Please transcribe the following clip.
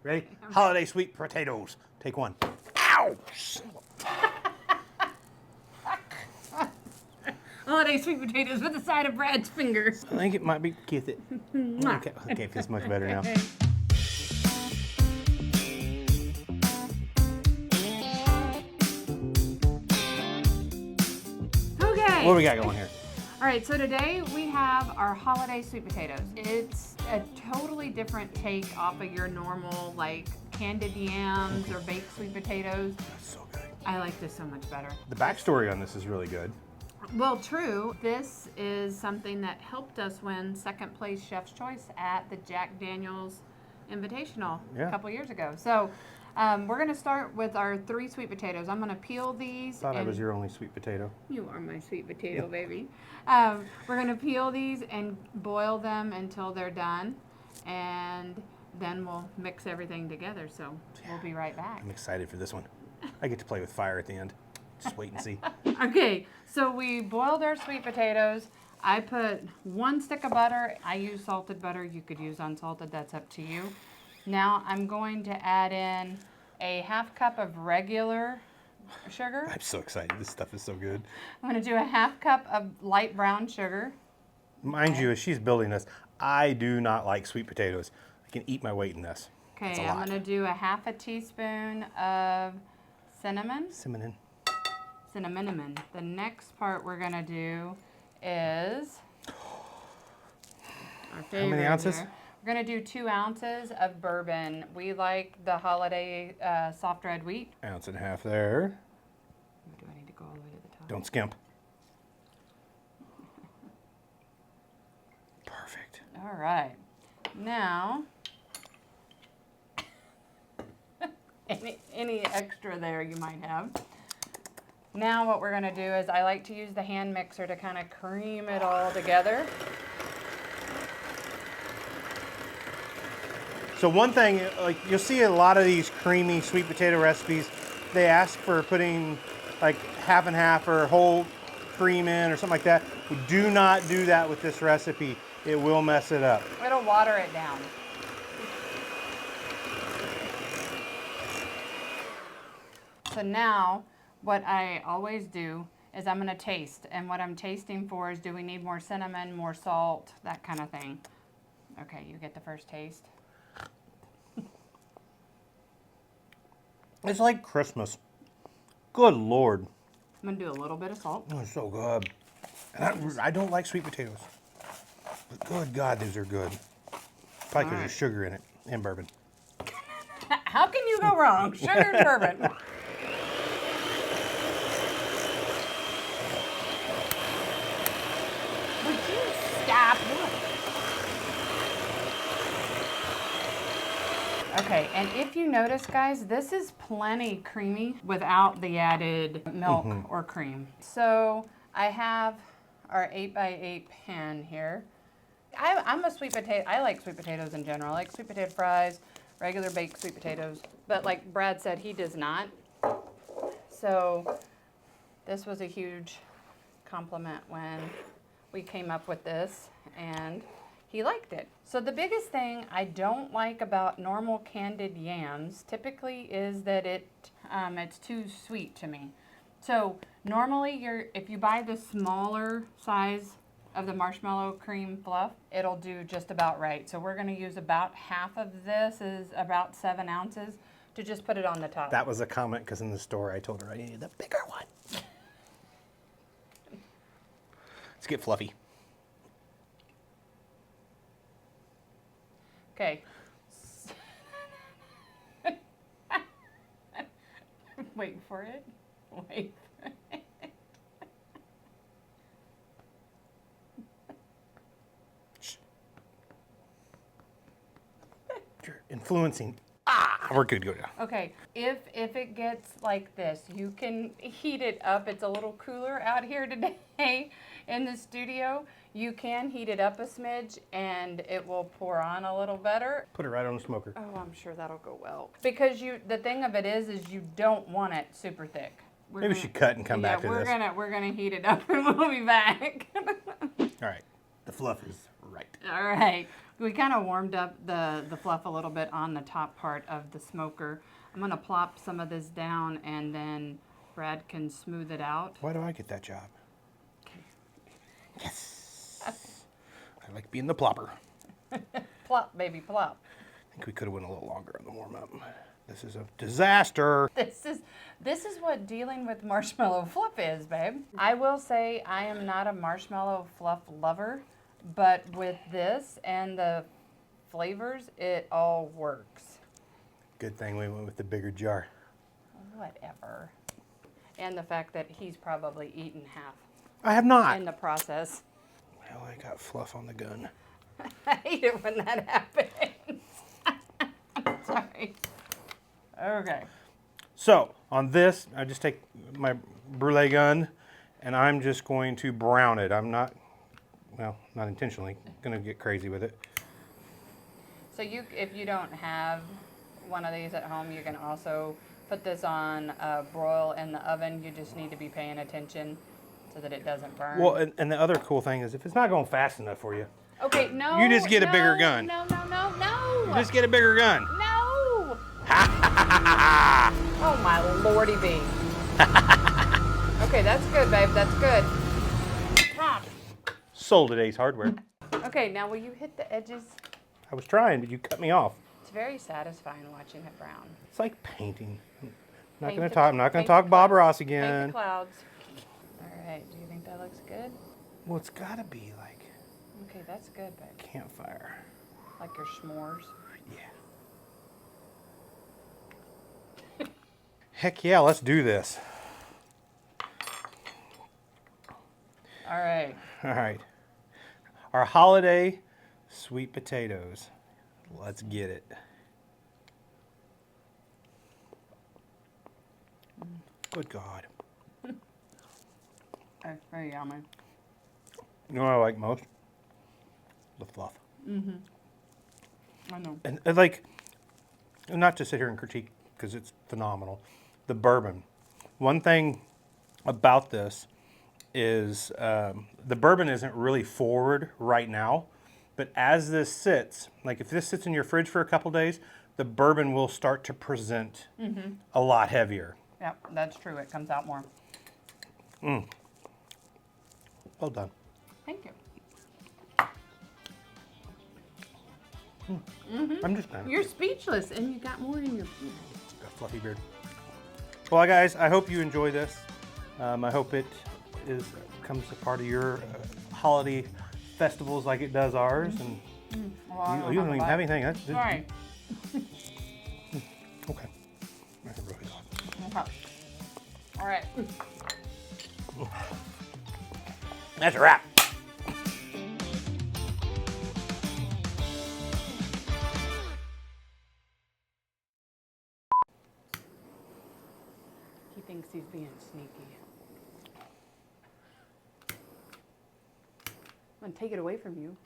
Ready? Holiday sweet potatoes. Take one. Ow! Holiday sweet potatoes with a side of Brad's fingers. I think it might be Keith. Okay, feels much better now. Okay. What do we got going here? All right, so today we have our holiday sweet potatoes. It's a totally different take off of your normal like candied yams or baked sweet potatoes. So good. I like this so much better. The backstory on this is really good. Well, true. This is something that helped us win second place Chef's Choice at the Jack Daniel's Invitational a couple years ago. So we're going to start with our 3 sweet potatoes. I'm going to peel these. Thought I was your only sweet potato. You are my sweet potato, baby. We're going to peel these and boil them until they're done. And then we'll mix everything together. So we'll be right back. I'm excited for this one. I get to play with fire at the end. Just wait and see. Okay, so we boiled our sweet potatoes. I put 1 stick of butter. I use salted butter. You could use unsalted. That's up to you. Now I'm going to add in a 1/2 cup of regular sugar. I'm so excited. This stuff is so good. I'm going to do a 1/2 cup of light brown sugar. Mind you, as she's building this, I do not like sweet potatoes. I can eat my weight in this. Okay, I'm going to do a 1/2 teaspoon of cinnamon. Cinnamon. The next part we're going to do is our favorite. How many ounces? Here. We're going to do 2 ounces of bourbon. We like the Holladay soft red wheat. 1.5 ounces there. Do I need to go all the way to the top? Don't skimp. Perfect. All right. Now, any extra there you might have. Now what we're going to do is I like to use the hand mixer to kind of cream it all together. So one thing, like you'll see a lot of these creamy sweet potato recipes, they ask for putting like 1/2 and 1/2 or whole cream in or something like that. We do not do that with this recipe. It will mess it up. It'll water it down. So now, what I always do is I'm going to taste. And what I'm tasting for is, do we need more cinnamon, more salt, that kind of thing. Okay, you get the first taste. It's like Christmas. Good Lord. I'm going to do a little bit of salt. Oh, it's so good. And I don't like sweet potatoes. But good God, these are good. Probably because there's sugar in it and bourbon. How can you go wrong? Sugar and bourbon. Would you stop? Okay, and if you notice, guys, this is plenty creamy without the added milk or cream. So I have our 8x8 pan here. I'm a sweet potato. I like sweet potatoes in general. I like sweet potato fries, regular baked sweet potatoes. But like Brad said, he does not. So this was a huge compliment when we came up with this, and he liked it. So the biggest thing I don't like about normal candied yams typically is that it's too sweet to me. So normally if you buy the smaller size of the marshmallow cream fluff, it'll do just about right. So we're going to use about 1/2 of this, is about 7 ounces, to just put it on the top. That was a comment because in the store I told her I needed the bigger one. Let's get fluffy. Okay. Wait for it. Wait for it. You're influencing. We're good to go now. Okay, if it gets like this, you can heat it up. It's a little cooler out here today in the studio. You can heat it up a smidge and it will pour on a little better. Put it right on the smoker. Oh, I'm sure that'll go well. Because the thing of it is you don't want it super thick. Maybe we should cut and come back to this. We're gonna heat it up and we'll be back. All right, the fluff is right. All right. We kind of warmed up the fluff a little bit on the top part of the smoker. I'm gonna plop some of this down and then Brad can smooth it out. Why do I get that job? Yes. I like being the plopper. Plop, baby, plop. I think we could have went a little longer on the warm up. This is a disaster. This is what dealing with marshmallow fluff is, babe. I will say I am not a marshmallow fluff lover, but with this and the flavors, it all works. Good thing we went with the bigger jar. Whatever. And the fact that he's probably eaten half I have not. in the process. Well, I got fluff on the gun. I hate it when that happens. Sorry. Okay. So on this, I just take my brulee gun and I'm just going to brown it. I'm not, well, not intentionally, going to get crazy with it. So if you don't have one of these at home, you can also put this on a broil in the oven. You just need to be paying attention so that it doesn't burn. Well, and the other cool thing is if it's not going fast enough for you, okay, no. you just get a bigger gun. No. You just get a bigger gun. No. Oh my lordy bee. Okay, that's good, babe. That's good. Pop. Sold at Ace Hardware. Okay, now will you hit the edges? I was trying, but you cut me off. It's very satisfying watching it brown. It's like painting. I'm not Paint going the- to talk. I'm not going paint to talk the Bob clouds. Ross Paint again. the clouds. All right. Do you think that looks good? Well, it's got to be like Okay, that's good, babe. campfire. Like your s'mores. Yeah. Heck yeah, let's do this. All right. All right. Our holiday sweet potatoes. Let's get it. Good God. That's very yummy. You know what I like most? The fluff. I know. And like, not to sit here and critique because it's phenomenal. The bourbon. One thing about this is the bourbon isn't really forward right now, but as this sits, like if this sits in your fridge for a couple days, the bourbon will start to present a lot heavier. Yep, that's true. It comes out more. Well done. Thank you. I'm just kind of You're speechless, and you got more in your. got a fluffy beard. Well, guys, I hope you enjoy this. I hope it comes a part of your holiday festivals like it does ours. And Well, you don't even have anything. That's Sorry. Okay. That's really good. Okay. All right. That's a wrap. He thinks he's being sneaky. I'm gonna take it away from you.